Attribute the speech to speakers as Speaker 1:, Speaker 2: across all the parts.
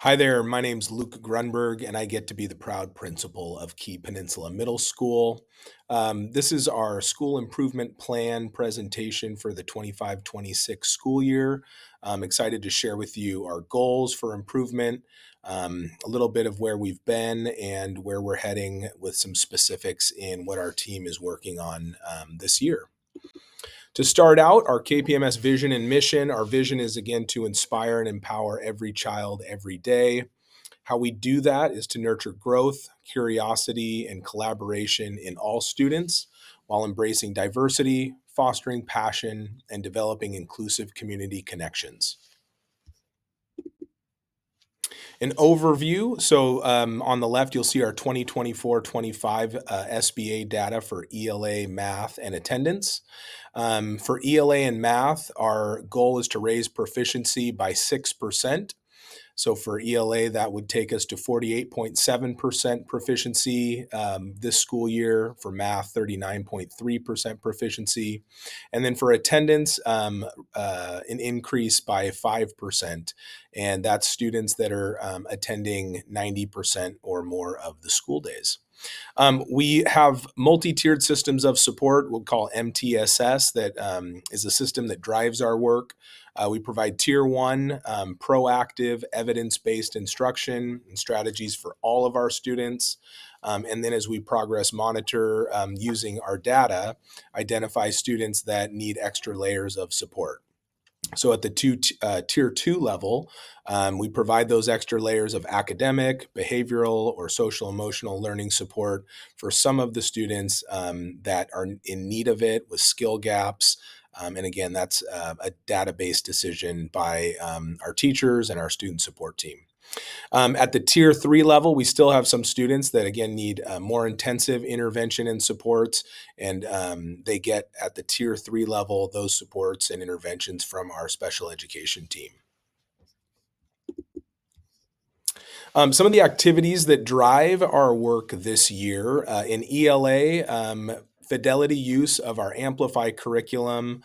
Speaker 1: Hi there, my name's Luke Grunberg, and I get to be the proud principal of Key Peninsula Middle School. This is our school improvement plan presentation for the 25-26 school year. I'm excited to share with you our goals for improvement, a little bit of where we've been and where we're heading with some specifics in what our team is working on this year. To start out, our KPMS vision and mission. Our vision is again to inspire and empower every child every day. How we do that is to nurture growth, curiosity, and collaboration in all students while embracing diversity, fostering passion, and developing inclusive community connections. An overview. On the left, you'll see our 2024-25 SBA data for ELA, math, and attendance. For ELA and math, our goal is to raise proficiency by 6%. So for ELA, that would take us to 48.7% proficiency this school year. For math, 39.3% proficiency. And then for attendance, an increase by 5%. And that's students that are attending 90% or more of the school days. We have multi-tiered systems of support, we'll call MTSS, that is a system that drives our work. We provide tier one, proactive, evidence-based instruction and strategies for all of our students. And then as we progress monitor using our data, identify students that need extra layers of support. So at the tier two level, we provide those extra layers of academic, behavioral, or social emotional learning support for some of the students that are in need of it with skill gaps. And again, that's a database decision by our teachers and our student support team. At the tier three level, we still have some students that, again, need more intensive intervention and supports, and they get at the tier three level those supports and interventions from our special education team. Some of the activities that drive our work this year in ELA, fidelity use of our Amplify curriculum.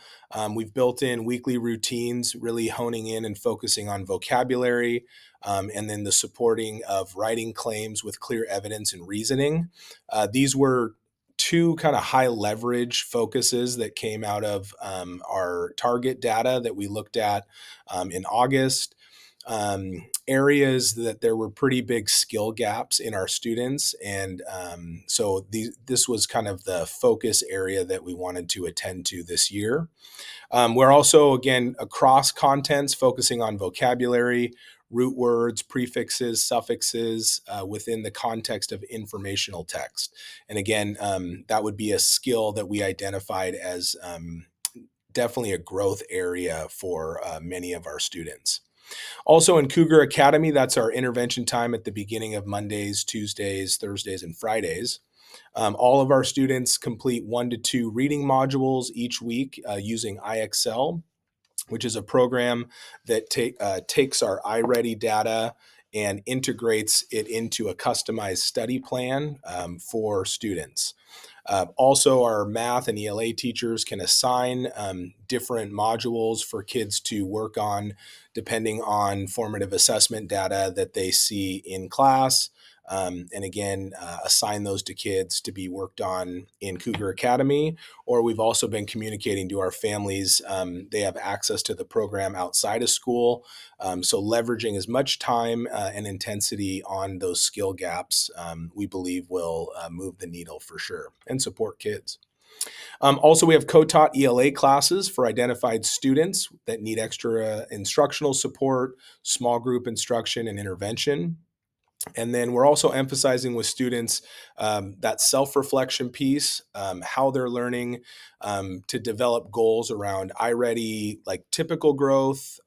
Speaker 1: We've built in weekly routines, really honing in and focusing on vocabulary, and then the supporting of writing claims with clear evidence and reasoning. These were two kind of high leverage focuses that came out of our target data that we looked at in August. Areas that there were pretty big skill gaps in our students. And so this was kind of the focus area that we wanted to attend to this year. We're also, again, across contents, focusing on vocabulary, root words, prefixes, suffixes within the context of informational text. And again, that would be a skill that we identified as definitely a growth area for many of our students. Also in Cougar Academy, that's our intervention time at the beginning of Mondays, Tuesdays, Thursdays, and Fridays. All of our students complete 1 to 2 reading modules each week using IXL, which is a program that takes our iReady data and integrates it into a customized study plan for students. Also, our math and ELA teachers can assign different modules for kids to work on depending on formative assessment data that they see in class. And again, assign those to kids to be worked on in Cougar Academy. Or we've also been communicating to our families. They have access to the program outside of school. So leveraging as much time and intensity on those skill gaps, we believe will move the needle for sure and support kids. Also, we have co-taught ELA classes for identified students that need extra instructional support, small group instruction, and intervention. And then we're also emphasizing with students that self-reflection piece, how they're learning to develop goals around iReady, like typical growth,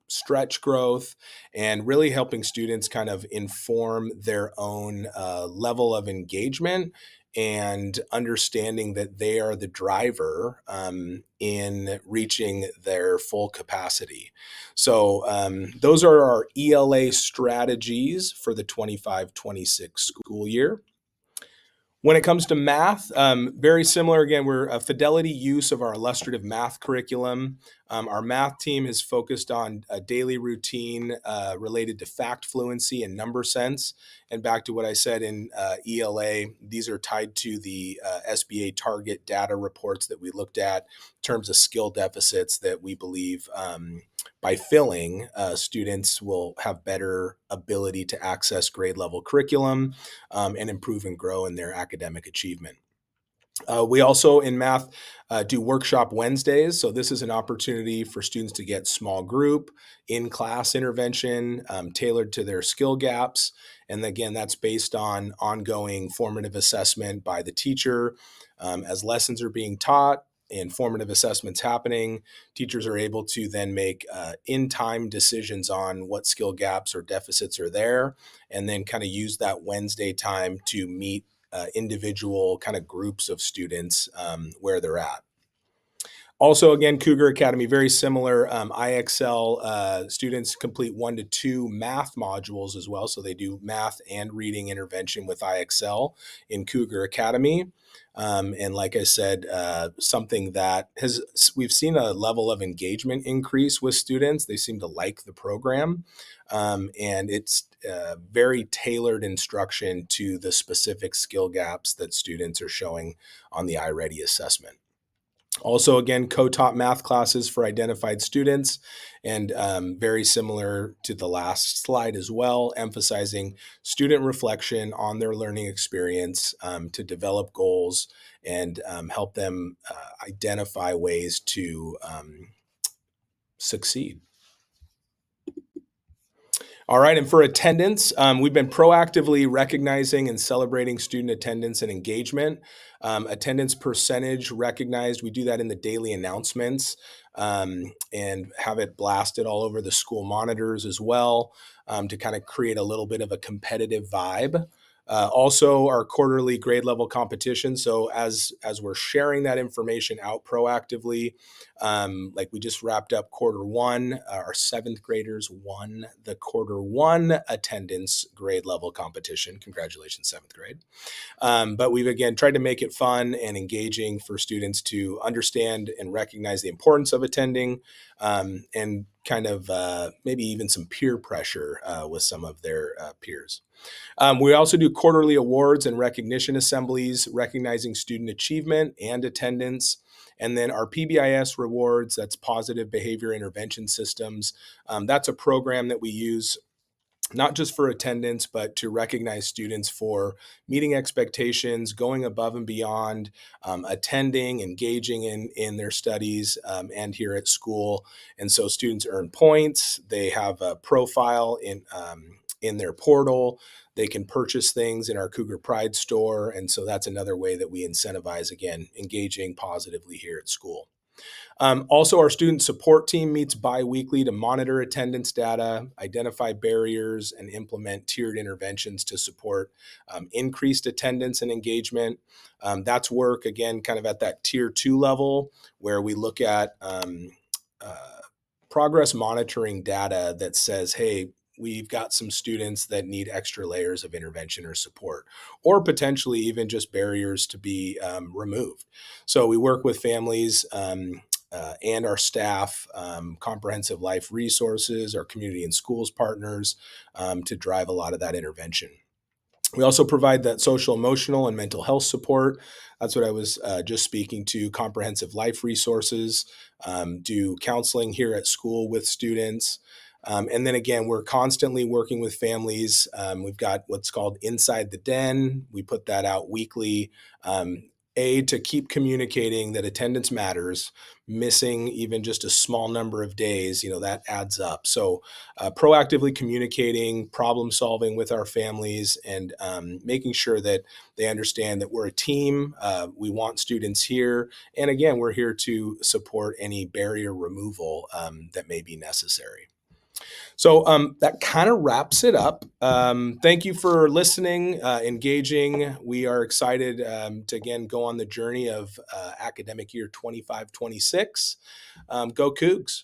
Speaker 1: stretch growth, and really helping students kind of inform their own level of engagement and understanding that they are the driver in reaching their full capacity. So those are our ELA strategies for the 25-26 school year. When it comes to math, very similar. Again, we're a fidelity use of our illustrative math curriculum. Our math team is focused on a daily routine related to fact fluency and number sense. And back to what I said in ELA, these are tied to the SBA target data reports that we looked at in terms of skill deficits that we believe by filling, students will have better ability to access grade level curriculum and improve and grow in their academic achievement. We also in math do workshop Wednesdays. So this is an opportunity for students to get small group in class intervention tailored to their skill gaps. And again, that's based on ongoing formative assessment by the teacher. As lessons are being taught and formative assessments happening, teachers are able to then make in-time decisions on what skill gaps or deficits are there, and then kind of use that Wednesday time to meet individual kind of groups of students where they're at. Also, again, Cougar Academy, very similar. IXL students complete 1 to 2 math modules as well. So they do math and reading intervention with IXL in Cougar Academy. And like I said, something that we've seen a level of engagement increase with students. They seem to like the program. And it's very tailored instruction to the specific skill gaps that students are showing on the iReady assessment. Also, again, co-taught math classes for identified students, and very similar to the last slide as well, emphasizing student reflection on their learning experience to develop goals and help them identify ways to succeed. All right, and for attendance, we've been proactively recognizing and celebrating student attendance and engagement. Attendance percentage recognized, we do that in the daily announcements and have it blasted all over the school monitors as well to kind of create a little bit of a competitive vibe. Also, our quarterly grade level competition. So as we're sharing that information out proactively, like we just wrapped up quarter 1, our 7th graders won the quarter 1 attendance grade level competition. Congratulations, 7th grade. But we've again tried to make it fun and engaging for students to understand and recognize the importance of attending and kind of maybe even some peer pressure with some of their peers. We also do quarterly awards and recognition assemblies, recognizing student achievement and attendance. And then our PBIS rewards, that's positive behavior intervention systems. That's a program that we use not just for attendance, but to recognize students for meeting expectations, going above and beyond, attending, engaging in their studies and here at school. And so students earn points. They have a profile in their portal. They can purchase things in our Cougar Pride store. And so that's another way that we incentivize, again, engaging positively here at school. Also, our student support team meets bi-weekly to monitor attendance data, identify barriers, and implement tiered interventions to support increased attendance and engagement. That's work, again, kind of at that tier 2 level where we look at progress monitoring data that says, hey, we've got some students that need extra layers of intervention or support, or potentially even just barriers to be removed. So we work with families and our staff, Comprehensive Life Resources, our community and schools partners to drive a lot of that intervention. We also provide that social, emotional, and mental health support. That's what I was just speaking to. Comprehensive Life Resources, do counseling here at school with students. And then again, we're constantly working with families. We've got what's called Inside the Den. We put that out weekly. To keep communicating that attendance matters, missing even just a small number of days, that adds up. So proactively communicating, problem solving with our families, and making sure that they understand that we're a team. We want students here. And again, we're here to support any barrier removal that may be necessary. So that kind of wraps it up. Thank you for listening, engaging. We are excited to again go on the journey of academic year 25-26. Go Cougs.